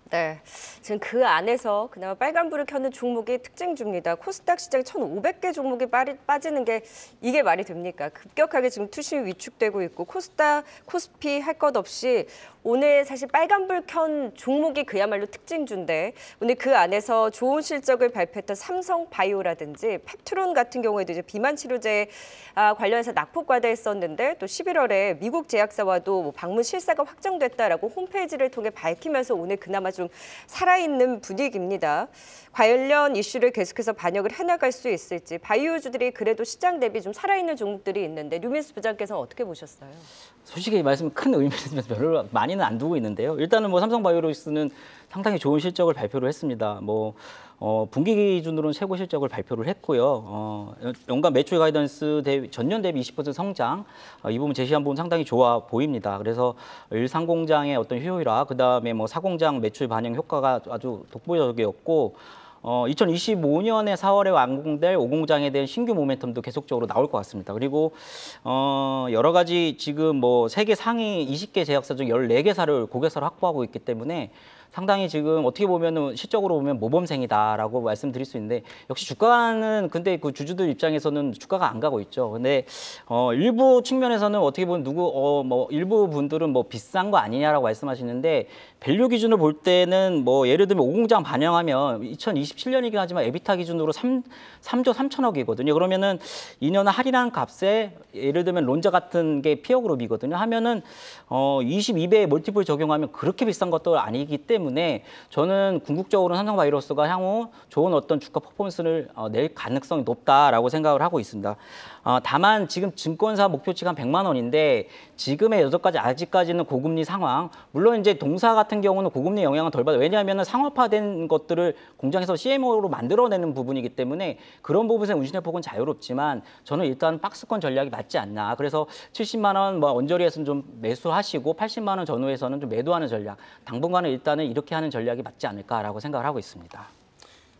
네, 지금 그 안에서 그나마 빨간불을 켜는 종목이 특징주입니다. 코스닥 시장 1,500개 종목이 빠지는 게 이게 말이 됩니까? 급격하게 지금 투심이 위축되고 있고 코스피 할 것 없이 오늘 사실 빨간불 켠 종목이 그야말로 특징주인데 오늘 그 안에서 좋은 실적을 발표했던 삼성바이오라든지 펩트론 같은 경우에도 이제 비만 치료제 관련해서 낙폭 과대했었는데 또 11월에 미국 제약사와도 뭐 방문 실사가 확정됐다라고 홈페이지를 통해 밝히면서 오늘 그나마 좀 살아있는 분위기입니다. 관련 이슈를 계속해서 반영을 해나갈 수 있을지 바이오주들이 그래도 시장 대비 좀 살아있는 종목들이 있는데 류민수 부장께서는 어떻게 보셨어요? 솔직히 말씀 큰 의미는 별로 많이는 안 두고 있는데요. 일단은 뭐 삼성바이오로직스는 상당히 좋은 실적을 발표를 했습니다. 분기 기준으로는 최고 실적을 발표를 했고요. 연간 매출 가이던스 전년 대비 20% 성장, 이 부분 제시한 부분 상당히 좋아 보입니다. 그래서 일상공장의 어떤 효율화, 그다음에 뭐 사공장 매출 반영 효과가 아주 독보적이었고 2025년에 4월에 완공될 5공장에 대한 신규 모멘텀도 계속적으로 나올 것 같습니다. 그리고 여러 가지 지금 뭐 세계 상위 20개 제약사 중 14개사를 고객사로 확보하고 있기 때문에 상당히 지금 어떻게 보면은 실적으로 보면 모범생이다라고 말씀드릴 수 있는데 역시 주가는 근데 그 주주들 입장에서는 주가가 안 가고 있죠. 근데 일부 측면에서는 어떻게 보면 일부 분들은 뭐 비싼 거 아니냐라고 말씀하시는데 밸류 기준으로 볼 때는 뭐 예를 들면 5공장 반영하면 2027년이긴 하지만 에비타 기준으로 3조 3천억이거든요. 그러면은 2년 할인한 값에 예를 들면 론자 같은 게 피어 그룹이거든요. 하면은 22배의 멀티플 적용하면 그렇게 비싼 것도 아니기 때문에 저는 궁극적으로 삼성바이오로스가 향후 좋은 어떤 주가 퍼포먼스를 낼 가능성이 높다라고 생각을 하고 있습니다. 다만 지금 증권사 목표치가 한 100만 원인데 지금의 여전까지 아직까지는 고금리 상황, 물론 이제 동사 같은 경우는 고금리 영향을 덜 받아요. 왜냐하면 상업화된 것들을 공장에서 CMO로 만들어내는 부분이기 때문에 그런 부분에서 운신의 폭은 자유롭지만 저는 일단 박스권 전략이 맞지 않나. 그래서 70만 원 언저리에서는 좀 매수하시고 80만 원 전후에서는 좀 매도하는 전략. 당분간은 일단은 이렇게 하는 전략이 맞지 않을까라고 생각을 하고 있습니다.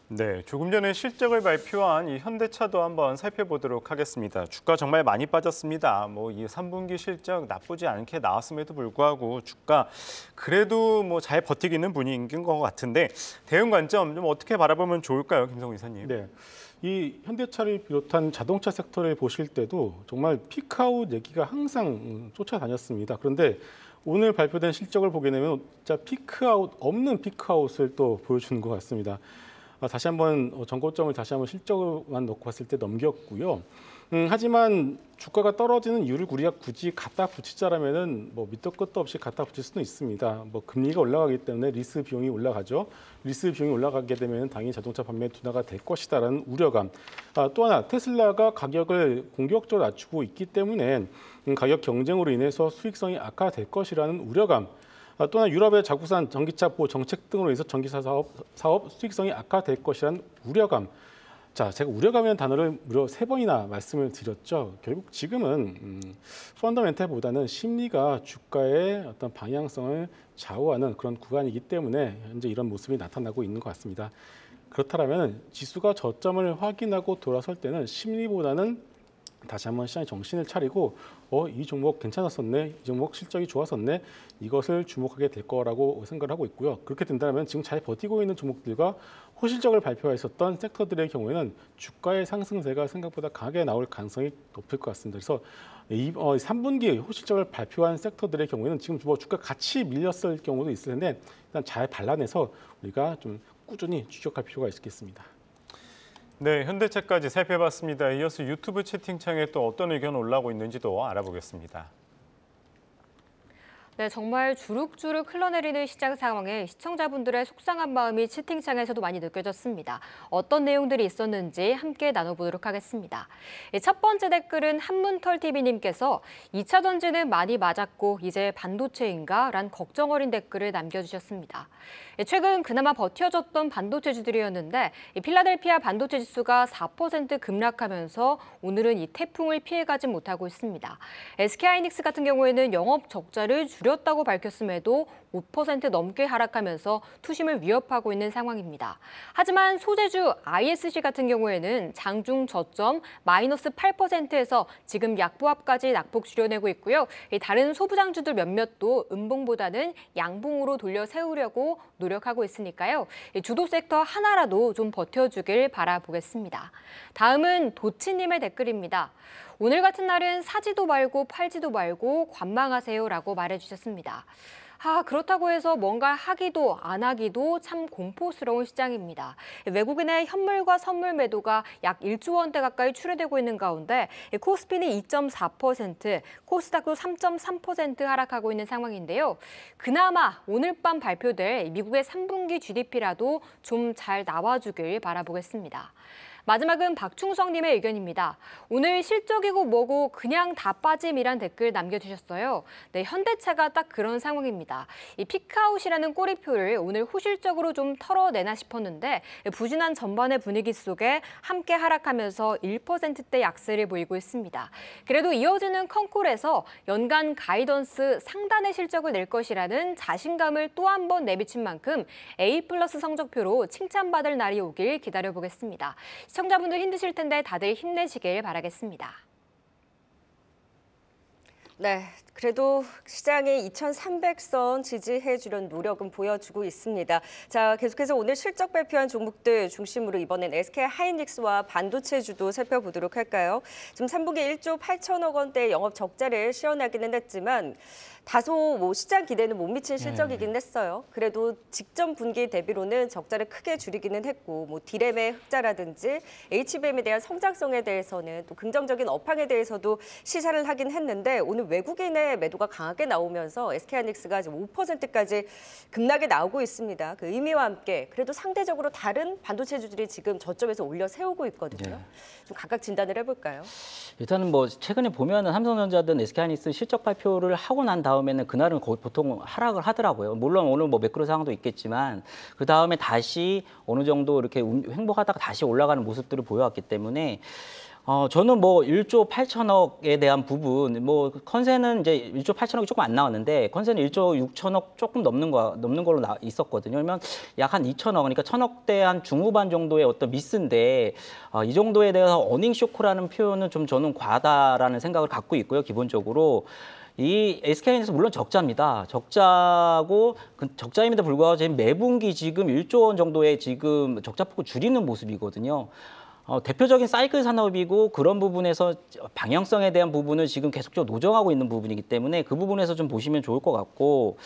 네, 조금 전에 실적을 발표한 이 현대차도 한번 살펴보도록 하겠습니다. 주가 정말 많이 빠졌습니다. 이 3분기 실적 나쁘지 않게 나왔음에도 불구하고 주가 그래도 잘 버티기는 분위기인 것 같은데 대응 관점 좀 어떻게 바라보면 좋을까요, 김성우 이사님? 네. 이 현대차를 비롯한 자동차 섹터를 보실 때도 정말 피크아웃 얘기가 항상 쫓아다녔습니다. 그런데 오늘 발표된 실적을 보게 되면 진짜 피크아웃 없는 피크아웃을 또 보여주는 것 같습니다. 다시 한번 전고점을 다시 한번 실적만 놓고 봤을 때 넘겼고요. 하지만 주가가 떨어지는 이유를 우리가 굳이 갖다 붙이자라면은 밑도 끝도 없이 갖다 붙일 수는 있습니다. 금리가 올라가기 때문에 리스 비용이 올라가죠. 리스 비용이 올라가게 되면 당연히 자동차 판매 둔화가 될 것이다라는 우려감. 또 하나 테슬라가 가격을 공격적으로 낮추고 있기 때문에 가격 경쟁으로 인해서 수익성이 악화될 것이라는 우려감. 또 하나 유럽의 자국산 전기차 보호 정책 등으로 인해서 전기차 사업 수익성이 악화될 것이라는 우려감. 자, 제가 우려감이라는 단어를 무려 3번이나 말씀을 드렸죠. 결국 지금은 펀더멘탈보다는 심리가 주가의 어떤 방향성을 좌우하는 그런 구간이기 때문에 현재 이런 모습이 나타나고 있는 것 같습니다. 그렇다면 지수가 저점을 확인하고 돌아설 때는 심리보다는 다시 한번 시장이 정신을 차리고 이 종목 괜찮았었네, 이 종목 실적이 좋았었네, 이것을 주목하게 될 거라고 생각을 하고 있고요. 그렇게 된다면 지금 잘 버티고 있는 종목들과 호실적을 발표했었던 섹터들의 경우에는 주가의 상승세가 생각보다 강하게 나올 가능성이 높을 것 같습니다. 그래서 3분기 호실적을 발표한 섹터들의 경우에는 지금 주가 같이 밀렸을 경우도 있을 텐데 일단 잘 발라내서 우리가 좀 꾸준히 추적할 필요가 있겠습니다. 네, 현대차까지 살펴봤습니다. 이어서 유튜브 채팅창에 또 어떤 의견 올라오고 있는지도 알아보겠습니다. 네, 정말 주룩주룩 흘러내리는 시장 상황에 시청자분들의 속상한 마음이 채팅창에서도 많이 느껴졌습니다. 어떤 내용들이 있었는지 함께 나눠보도록 하겠습니다. 첫 번째 댓글은 한문털TV님께서 2차 전지는 많이 맞았고 이제 반도체인가? 란 걱정 어린 댓글을 남겨주셨습니다. 최근 그나마 버텨줬던 반도체주들이었는데 필라델피아 반도체 지수가 4% 급락하면서 오늘은 이 태풍을 피해가지 못하고 있습니다. SK하이닉스 같은 경우에는 영업 적자를 줄였다고 밝혔음에도 5% 넘게 하락하면서 투심을 위협하고 있는 상황입니다. 하지만 소재주 ISC 같은 경우에는 장중 저점 마이너스 8%에서 지금 약보합까지 낙폭 줄여내고 있고요. 다른 소부장주들 몇몇도 음봉보다는 양봉으로 돌려 세우려고 노력하고 있으니까요. 주도 섹터 하나라도 좀 버텨주길 바라보겠습니다. 다음은 도치님의 댓글입니다. 오늘 같은 날은 사지도 말고 팔지도 말고 관망하세요라고 말해주셨습니다. 그렇다고 해서 뭔가 하기도 안 하기도 참 공포스러운 시장입니다. 외국인의 현물과 선물 매도가 약 1조 원대 가까이 출회되고 있는 가운데 코스피는 2.4%, 코스닥도 3.3% 하락하고 있는 상황인데요. 그나마 오늘 밤 발표될 미국의 3분기 GDP라도 좀 잘 나와주길 바라보겠습니다. 마지막은 박충성님의 의견입니다. 오늘 실적이고 뭐고 그냥 다 빠짐이란 댓글 남겨주셨어요. 네, 현대차가 딱 그런 상황입니다. 이 피크아웃이라는 꼬리표를 오늘 호실적으로 좀 털어내나 싶었는데 부진한 전반의 분위기 속에 함께 하락하면서 1%대 약세를 보이고 있습니다. 그래도 이어지는 컨콜에서 연간 가이던스 상단의 실적을 낼 것이라는 자신감을 또 한 번 내비친 만큼 A+ 성적표로 칭찬받을 날이 오길 기다려보겠습니다. 시청자분들 힘드실 텐데 다들 힘내시길 바라겠습니다. 네, 그래도 시장의 2,300선 지지해 주려는 노력은 보여주고 있습니다. 자, 계속해서 오늘 실적 발표한 종목들 중심으로 이번엔 SK하이닉스와 반도체주도 살펴보도록 할까요? 지금 3분기 1조 8천억 원대 영업 적자를 시현하기는 했지만 다소 시장 기대는 못 미친 실적이긴 했어요. 그래도 직전 분기 대비로는 적자를 크게 줄이기는 했고 디램의 흑자라든지 HBM에 대한 성장성에 대해서는 또 긍정적인 업황에 대해서도 시사를 하긴 했는데 오늘 외국인의 매도가 강하게 나오면서 SK하이닉스가 지금 5%까지 급락에 나오고 있습니다. 그 의미와 함께 그래도 상대적으로 다른 반도체주들이 지금 저점에서 올려 세우고 있거든요. 좀 각각 진단을 해볼까요? 일단은 최근에 보면은 삼성전자든 SK하이닉스 실적 발표를 하고 난 다음에는 그날은 거의 보통 하락을 하더라고요. 물론 오늘 매크로 상황도 있겠지만 그 다음에 다시 어느 정도 이렇게 횡보하다가 다시 올라가는 모습들을 보여왔기 때문에 저는 1조 8천억에 대한 부분, 컨센은 이제 1조 8천억이 조금 안 나왔는데, 컨센은 1조 6천억 조금 넘는 걸로 있었거든요. 그러면 약 한 2천억, 그러니까 1,000억대 한 중후반 정도의 어떤 미스인데, 이 정도에 대해서 어닝 쇼크라는 표현은 좀 저는 과하다라는 생각을 갖고 있고요, 기본적으로. 이 SK하이닉스 물론 적자입니다. 적자고 적자임에도 불구하고 지금 매분기 지금 1조 원 정도의 지금 적자폭을 줄이는 모습이거든요. 대표적인 사이클 산업이고 그런 부분에서 방향성에 대한 부분을 지금 계속적으로 노정하고 있는 부분이기 때문에 그 부분에서 좀 보시면 좋을 것 같고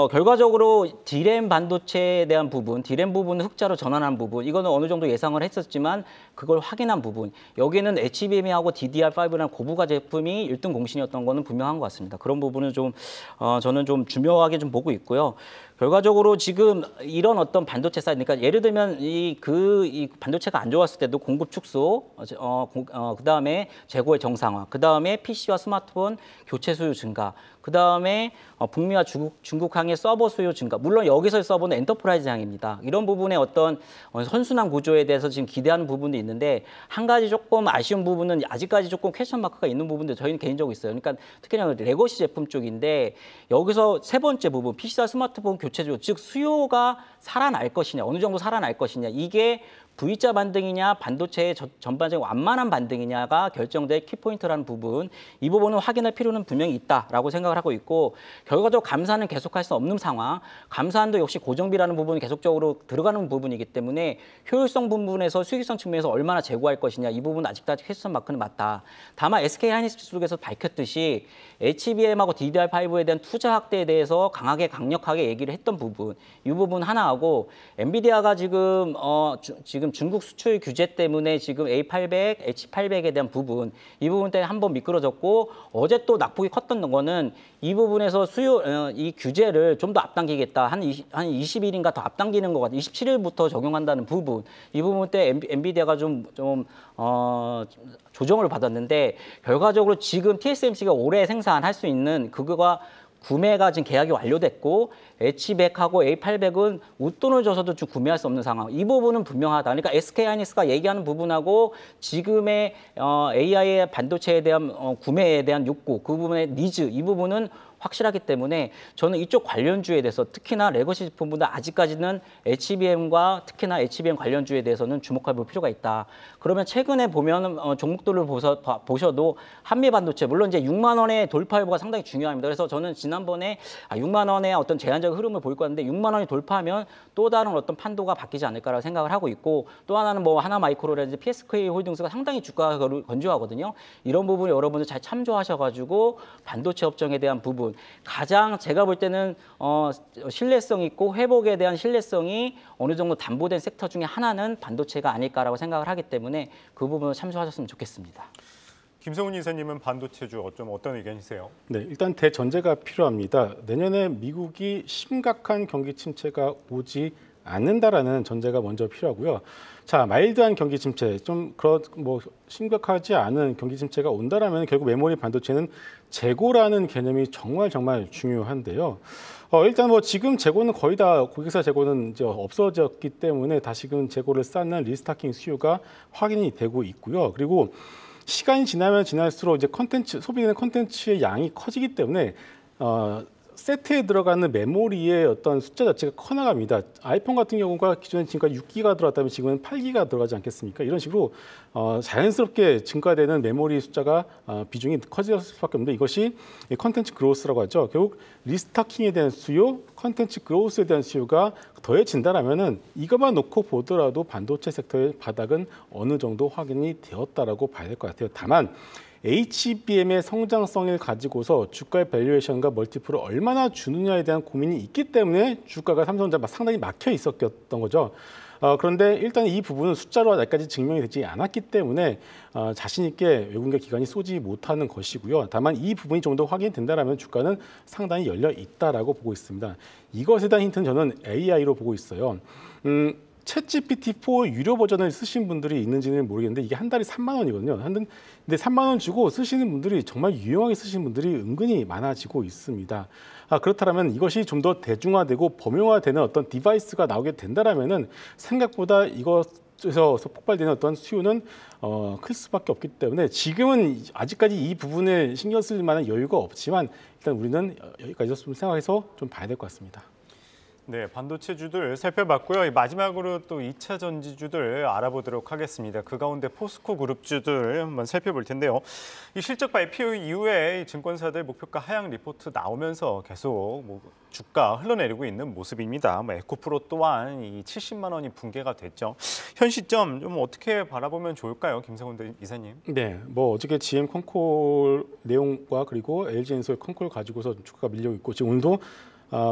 결과적으로 디램 반도체에 대한 부분, 디램 부분을 흑자로 전환한 부분, 이거는 어느 정도 예상을 했었지만 그걸 확인한 부분, 여기는 HBM하고 DDR5라는 고부가 제품이 1등 공신이었던 거는 분명한 것 같습니다. 그런 부분은 좀 저는 좀 중요하게 좀 보고 있고요. 결과적으로 지금 이런 어떤 반도체 사이드, 그러니까 예를 들면 이 반도체가 안 좋았을 때도 공급 축소, 그다음에 재고의 정상화, 그다음에 PC와 스마트폰 교체 수요 증가, 그다음에 북미와 중국항의 서버 수요 증가. 물론 여기서 서버는 엔터프라이즈 향입니다. 이런 부분의 어떤 선순환 구조에 대해서 지금 기대하는 부분도 있는데 한 가지 조금 아쉬운 부분은 아직까지 조금 퀘스천 마크가 있는 부분도 저희는 개인적으로 있어요. 그러니까 특히나 레거시 제품 쪽인데 여기서 세 번째 부분 PC와 스마트폰 교체 수요, 즉 수요가 살아날 것이냐, 어느 정도 살아날 것이냐, 이게 V자 반등이냐 반도체의 전반적인 완만한 반등이냐가 결정될 키포인트라는 부분, 이 부분은 확인할 필요는 분명히 있다라고 생각을 하고 있고 결과적으로 감사는 계속할 수 없는 상황, 감사한도 역시 고정비라는 부분이 계속적으로 들어가는 부분이기 때문에 효율성 부분에서 수익성 측면에서 얼마나 제고할 것이냐, 이 부분은 아직까지 퀘스천 마크는 맞다. 다만 SK하이닉스 쪽에서 밝혔듯이 HBM하고 DDR5에 대한 투자 확대에 대해서 강력하게 얘기를 했던 부분, 이 부분 하나하고 엔비디아가 지금 중국 수출 규제 때문에 지금 A800, H800에 대한 부분, 이 부분 때문에 한번 미끄러졌고 어제 또 낙폭이 컸던 거는 이 부분에서 이 규제를 좀 더 앞당기겠다. 한 20일인가 더 앞당기는 것 같아요. 27일부터 적용한다는 부분. 이 부분 때 엔비디아가 조정을 받았는데 결과적으로 지금 TSMC가 올해 생산할 수 있는 그거가 구매가 지금 계약이 완료됐고 H100하고 A800은 웃돈을 줘서도 좀 구매할 수 없는 상황. 이 부분은 분명하다. 그러니까 SK하이닉스가 얘기하는 부분하고 지금의 AI의 반도체에 대한 구매에 대한 욕구, 그 부분의 니즈, 이 부분은 확실하기 때문에 저는 이쪽 관련주에 대해서 특히나 레거시 제품보다 아직까지는 HBM과 특히나 HBM 관련주에 대해서는 주목해 볼 필요가 있다. 그러면 최근에 보면 종목들을 보셔도 한미 반도체 물론 이제 6만 원의 돌파 여부가 상당히 중요합니다. 그래서 저는 지난번에 6만 원의 어떤 제한적 흐름을 보일 것 같은데 6만 원이 돌파하면 또 다른 어떤 판도가 바뀌지 않을까라고 생각을 하고 있고 또 하나는 뭐 하나마이크로라든지 PSK 홀딩스가 상당히 주가가 건조하거든요. 이런 부분 여러분들 잘 참조하셔가지고 반도체 업종에 대한 부분 가장 제가 볼 때는 신뢰성 있고 회복에 대한 신뢰성이 어느 정도 담보된 섹터 중에 하나는 반도체가 아닐까라고 생각을 하기 때문에 그 부분을 참조하셨으면 좋겠습니다. 김성훈 이사님은 반도체주 좀 어떤 의견이세요? 네, 일단 대전제가 필요합니다. 내년에 미국이 심각한 경기 침체가 오지 않는다라는 전제가 먼저 필요하고요. 자, 마일드한 경기 침체, 뭐 심각하지 않은 경기 침체가 온다라면 결국 메모리 반도체는 재고라는 개념이 정말 중요한데요. 일단 뭐 지금 재고는 거의 다 고객사 재고는 이제 없어졌기 때문에 다시금 재고를 쌓는 리스타킹 수요가 확인이 되고 있고요. 그리고 시간이 지나면 지날수록 이제 소비되는 콘텐츠의 양이 커지기 때문에 세트에 들어가는 메모리의 어떤 숫자 자체가 커나갑니다. 아이폰 같은 경우가 기존에 지금까지 6기가 들어갔다면 지금은 8기가 들어가지 않겠습니까? 이런 식으로 자연스럽게 증가되는 메모리 숫자가 비중이 커질 수밖에 없는데 이것이 컨텐츠 그로스라고 하죠. 결국 리스타킹에 대한 수요, 컨텐츠 그로스에 대한 수요가 더해진다라면은 이것만 놓고 보더라도 반도체 섹터의 바닥은 어느 정도 확인이 되었다라고 봐야 될 것 같아요. 다만 HBM의 성장성을 가지고서 주가의 밸류에이션과 멀티플을 얼마나 주느냐에 대한 고민이 있기 때문에 주가가 삼성전자 상당히 막혀 있었던 거죠. 그런데 일단 이 부분은 숫자로 아직까지 증명이 되지 않았기 때문에 자신 있게 외국인과 기관이 쏘지 못하는 것이고요. 다만 이 부분이 좀 더 확인된다면 주가는 상당히 열려 있다라고 보고 있습니다. 이것에 대한 힌트는 저는 AI로 보고 있어요. 챗GPT4 유료 버전을 쓰신 분들이 있는지는 모르겠는데 이게 한 달에 3만 원이거든요. 근데 3만 원 주고 쓰시는 분들이 정말 유용하게 쓰시는 분들이 은근히 많아지고 있습니다. 그렇다면 이것이 좀 더 대중화되고 범용화되는 어떤 디바이스가 나오게 된다라면은 생각보다 이것에서 폭발되는 어떤 수요는 클 수밖에 없기 때문에 지금은 아직까지 이 부분에 신경 쓸 만한 여유가 없지만 일단 우리는 여기까지 좀 생각해서 좀 봐야 될 것 같습니다. 네, 반도체주들 살펴봤고요. 마지막으로 또 2차 전지주들 알아보도록 하겠습니다. 그 가운데 포스코 그룹주들 한번 살펴볼 텐데요. 이 실적 발표 이후에 증권사들 목표가 하향 리포트 나오면서 계속 주가 흘러내리고 있는 모습입니다. 에코프로 또한 이 70만 원이 붕괴가 됐죠. 현 시점 좀 어떻게 바라보면 좋을까요, 김성훈 이사님? 네, 어저께 GM 콩콜 내용과 그리고 LG엔솔 콩콜 가지고서 주가가 밀리고 있고 지금 오늘도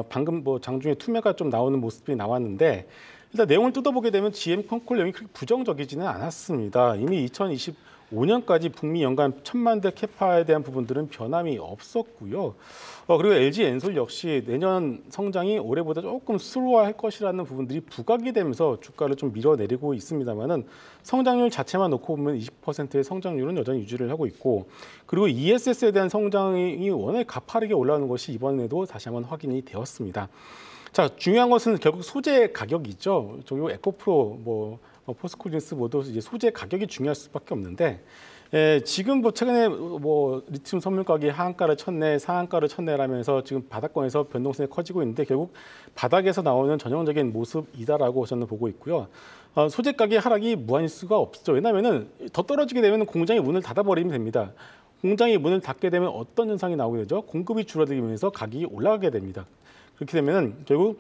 방금 장중에 투매가 좀 나오는 모습이 나왔는데 일단 내용을 뜯어보게 되면 GM 콩콜 내용이 그렇게 부정적이지는 않았습니다. 이미 2025년까지 북미 연간 1,000만 대 캐파에 대한 부분들은 변함이 없었고요. 그리고 LG엔솔 역시 내년 성장이 올해보다 조금 슬로우할 것이라는 부분들이 부각이 되면서 주가를 좀 밀어내리고 있습니다만은 성장률 자체만 놓고 보면 20%의 성장률은 여전히 유지를 하고 있고 그리고 ESS에 대한 성장이 워낙 가파르게 올라오는 것이 이번에도 다시 한번 확인이 되었습니다. 자, 중요한 것은 결국 소재 가격이죠. 그리고 에코프로, 포스코린스 모두 이제 소재 가격이 중요할 수밖에 없는데 지금 최근에 리튬 선물 가격이 하한가를 쳤네, 상한가를 쳤네라면서 지금 바닥권에서 변동성이 커지고 있는데 결국 바닥에서 나오는 전형적인 모습이다라고 저는 보고 있고요. 소재 가격 하락이 무한일 수가 없죠. 왜냐하면은 더 떨어지게 되면 공장이 문을 닫아버리면 됩니다. 공장이 문을 닫게 되면 어떤 현상이 나오게 되죠? 공급이 줄어들면서 가격이 올라가게 됩니다. 그렇게 되면 결국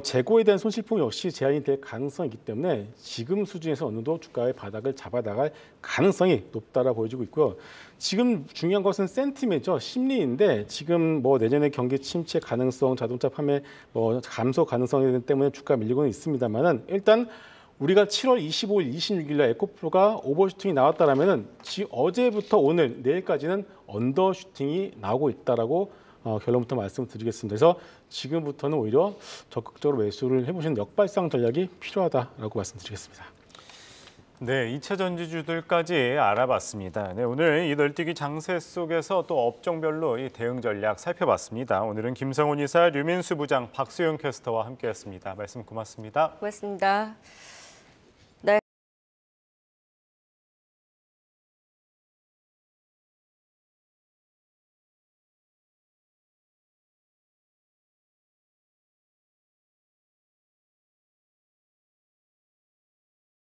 재고에 대한 손실폭 역시 제한이 될 가능성이 있기 때문에 지금 수준에서 어느 정도 주가의 바닥을 잡아나갈 가능성이 높다라 보여지고 있고요. 지금 중요한 것은 센티멘트죠. 심리인데 지금 내년에 경기 침체 가능성, 자동차 판매 감소 가능성 때문에 주가 밀리고는 있습니다만은 일단 우리가 7월 25일, 26일 날 에코프로가 오버슈팅이 나왔다라면은 어제부터 오늘, 내일까지는 언더슈팅이 나오고 있다라고 결론부터 말씀드리겠습니다. 그래서 지금부터는 오히려 적극적으로 매수를 해보시는 역발상 전략이 필요하다라고 말씀드리겠습니다. 네, 2차 전지주들까지 알아봤습니다. 네, 오늘 이 널뛰기 장세 속에서 또 업종별로 이 대응 전략 살펴봤습니다. 오늘은 김성훈 이사, 류민수 부장, 박수영 캐스터와 함께했습니다. 말씀 고맙습니다. 고맙습니다.